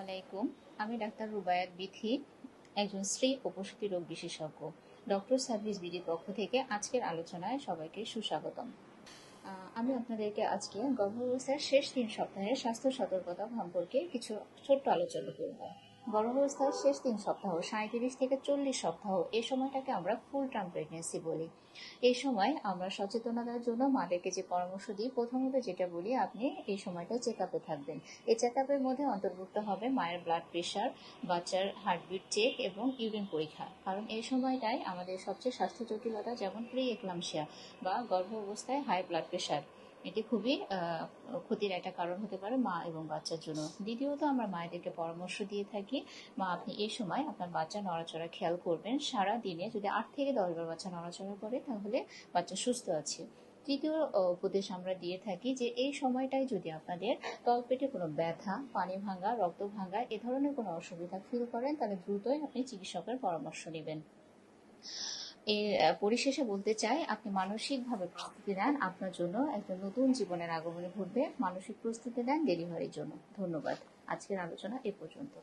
আলাইকুম। আমি ডাক্তার রুবায়াত বিথি, একজন স্ত্রী ও প্রসূতি রোগ বিশেষজ্ঞ। ডক্টর সার্ভিস বিডির পক্ষ থেকে আজকের আলোচনায় সবাইকে সুস্বাগতম। আমি আপনাদেরকে আজকে গর্ভাবস্থার শেষ 3 সপ্তাহের স্বাস্থ্য সতর্কতা সম্পর্কে কিছু ছোট্ট আলোচনা করব। গর্ভাবস্থার শেষ 3 সপ্তাহ 37 থেকে 40 সপ্তাহ এই সময়টাকে আমরা ফুল টার্ম প্রেগনেন্সি বলি। এই সময় আমরা সচেতনতার জন্য মাদেরকে যে পরামর্শ দিই, প্রথমত যেটা বলি, আপনি এই সময়টা চেক আপে থাকবেন। এই চেক আপের মধ্যে অন্তর্ভুক্ত হবে মায়ের ব্লাড প্রেশার, বাচ্চার হার্টবিট চেক এবং ইউরিন পরীক্ষা। কারণ এই সময়টায় আমাদের সবচেয়ে স্বাস্থ্য জটিলতা, যেমন প্রি এক্লাম্পসিয়া বা গর্ভ অবস্থায় হাই ব্লাড প্রেশার, এটি খুবই ক্ষতির একটা কারণ হতে পারে মা এবং বাচ্চার জন্য। দ্বিতীয়ত, আমরা মায়েদেরকে পরামর্শ দিয়ে থাকি, মা আপনি এই সময় আপনার বাচ্চা নড়াচড়া খেয়াল করবেন। সারা দিনে যদি 8 থেকে 10 বার বাচ্চা নড়াচড়া করে তাহলে বাচ্চা সুস্থ আছে। তৃতীয় উপদেশ আমরা দিয়ে থাকি যে এই সময়টায় যদি আপনাদের তলপেটে কোনো ব্যথা, পানি ভাঙা, রক্ত ভাঙা এ ধরনের কোনো অসুবিধা ফিল করেন, তাহলে দ্রুতই আপনি চিকিৎসকের পরামর্শ নেবেন। এর পরিশেষে বলতে চাই, আপনি মানসিকভাবে প্রস্তুতি নেন, আপনার জন্য একটা নতুন জীবনের আগমনে ঘটবে। মানসিক প্রস্তুতি নেন ডেলিভারির জন্য। ধন্যবাদ। আজকের আলোচনা এ পর্যন্ত।